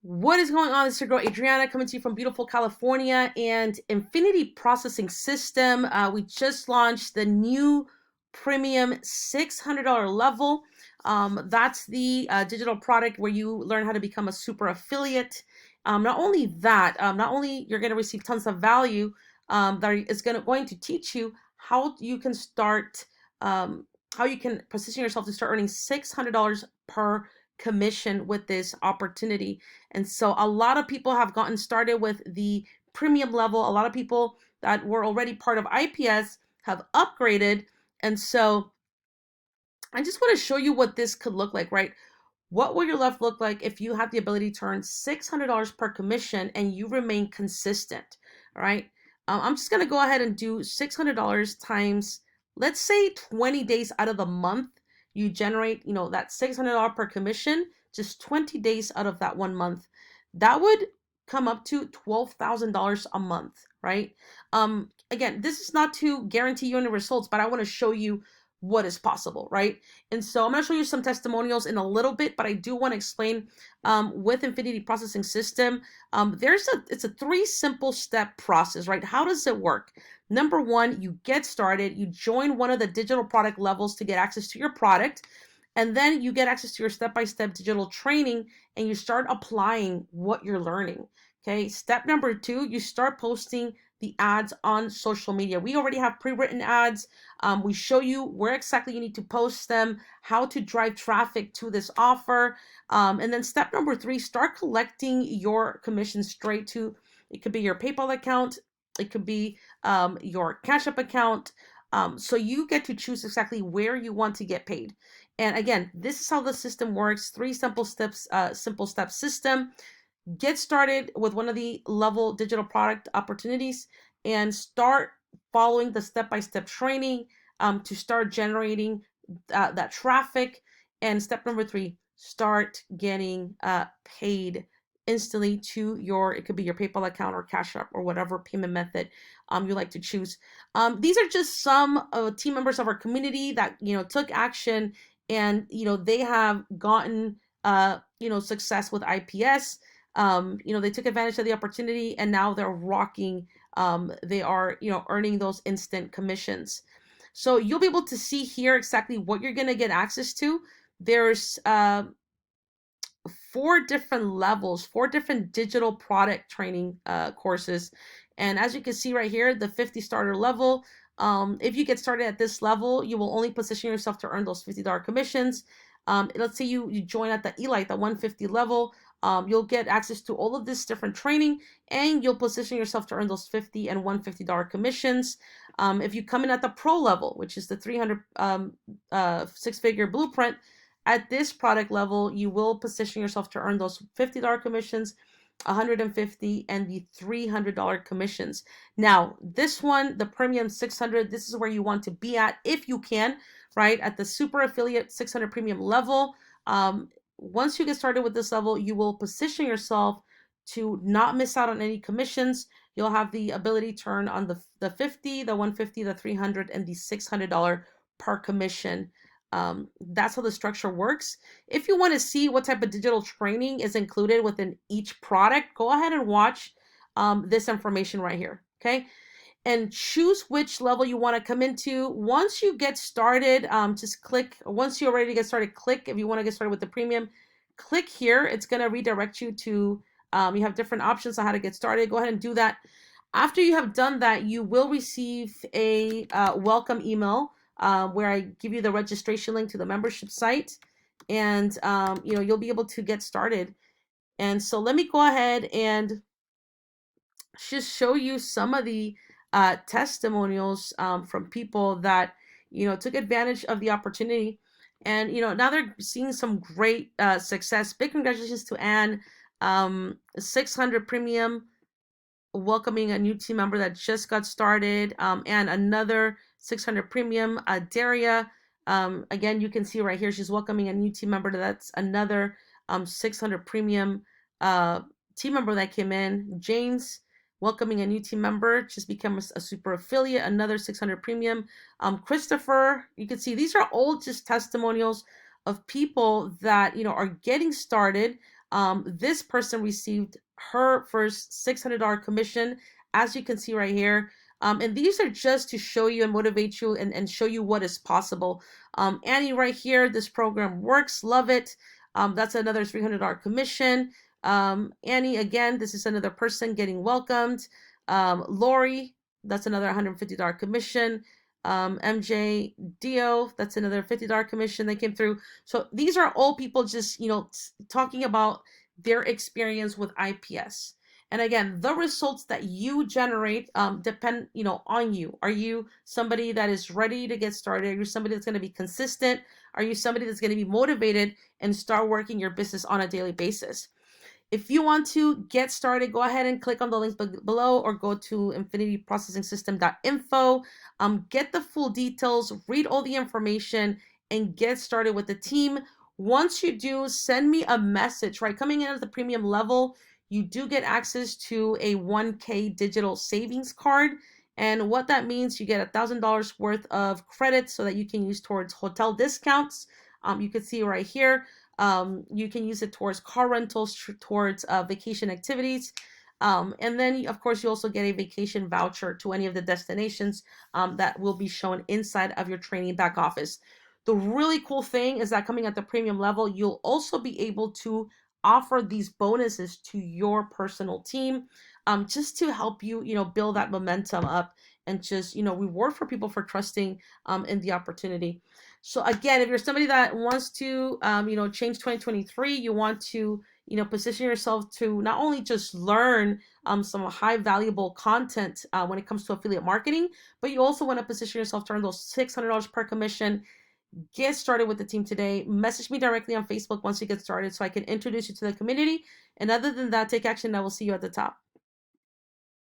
What is going on? This is your girl Adriana coming to you from beautiful California and Infinity Processing System. We just launched the new premium $600 level. That's the digital product where you learn how to become a super affiliate. Not only that, not only you're going to receive tons of value, that is going to teach you how you can start, how you can position yourself to start earning $600 per commission with this opportunity. And so a lot of people have gotten started with the premium level. A lot of people that were already part of IPS have upgraded. And so I just want to show you what this could look like, right? What will your life look like if you have the ability to earn $600 per commission and you remain consistent, all right? I'm just going to go ahead and do $600 times, let's say 20 days out of the month, you generate, that $600 per commission, just 20 days out of that 1 month. That would come up to $12,000 a month, right? Again, this is not to guarantee you any results, but I want to show you what is possible, right? And so I'm going to show you some testimonials in a little bit, but I do want to explain with Infinity Processing System, it's a 3 simple step process, right? How does it work? Number 1, you get started, you join one of the digital product levels to get access to your product, and then you get access to your step-by-step digital training and you start applying what you're learning. Okay, step number 2, you start posting the ads on social media. We already have pre-written ads. We show you where exactly you need to post them, how to drive traffic to this offer. And then step number 3, start collecting your commission straight to, it could be your PayPal account, it could be your Cash App account. So you get to choose exactly where you want to get paid. And again, this is how the system works. 3 simple steps, simple step system. Get started with one of the level digital product opportunities and start following the step-by-step training to start generating that traffic. And step number 3, start getting paid instantly to it could be your PayPal account or Cash App or whatever payment method you like to choose. These are just some team members of our community that, took action and, they have gotten, success with IPS. They took advantage of the opportunity and now they're rocking. They are, earning those instant commissions. So you'll be able to see here exactly what you're going to get access to. There's 4 different levels, 4 different digital product training courses. And as you can see right here, the 50 starter level, if you get started at this level, you will only position yourself to earn those $50 commissions. Let's say you join at the Elite, the 150 level. You'll get access to all of this different training and you'll position yourself to earn those $50 and $150 commissions. If you come in at the pro level, which is the 300 6-figure blueprint, at this product level, you will position yourself to earn those $50 commissions, $150 and the $300 commissions. Now, this one, the premium 600, this is where you want to be at if you can, right? At the super affiliate 600 premium level. Once you get started with this level, you will position yourself to not miss out on any commissions. You'll have the ability to earn on the 50, the 150, the 300, and the $600 per commission. That's how the structure works. If you want to see what type of digital training is included within each product, go ahead and watch this information right here, okay? And choose which level you want to come into. Once you get started, just click. Once you're ready to get started, click. If you want to get started with the premium, click here. It's going to redirect you to, you have different options on how to get started. Go ahead and do that. After you have done that, you will receive a welcome email where I give you the registration link to the membership site. And, you'll be able to get started. And so let me go ahead and just show you some of the testimonials from people that took advantage of the opportunity, and now they're seeing some great success. Big congratulations to Anne, 600 premium, welcoming a new team member that just got started, and another 600 premium, Daria. Again, you can see right here she's welcoming a new team member. That's another 600 premium team member that came in. James, welcoming a new team member, just become a super affiliate, another 600 premium. Christopher, you can see these are all just testimonials of people that are getting started. This person received her first $600 commission, as you can see right here. And these are just to show you and motivate you and show you what is possible. Annie right here, this program works, love it. That's another $300 commission. Annie, again, this is another person getting welcomed. Lori, that's another $150 commission. MJ Dio, that's another $50 commission that came through. So these are all people just, talking about their experience with IPS. And again, the results that you generate depend, on you. Are you somebody that is ready to get started? Are you somebody that's going to be consistent? Are you somebody that's going to be motivated and start working your business on a daily basis? If you want to get started, go ahead and click on the link below or go to infinityprocessingsystem.info. Get the full details, read all the information, and get started with the team. Once you do, send me a message, right? Coming in at the premium level, you do get access to a 1K digital savings card. And what that means, you get $1,000 worth of credit so that you can use towards hotel discounts. You can see right here. You can use it towards car rentals, towards vacation activities. And then, of course, you also get a vacation voucher to any of the destinations that will be shown inside of your training back office. The really cool thing is that coming at the premium level, you'll also be able to offer these bonuses to your personal team, just to help you, build that momentum up and just, reward for people for trusting in the opportunity. So again, if you're somebody that wants to, change 2023, you want to, position yourself to not only just learn some high valuable content when it comes to affiliate marketing, but you also want to position yourself to earn those $600 per commission. Get started with the team today. Message me directly on Facebook once you get started so I can introduce you to the community. And other than that, take action. I will see you at the top.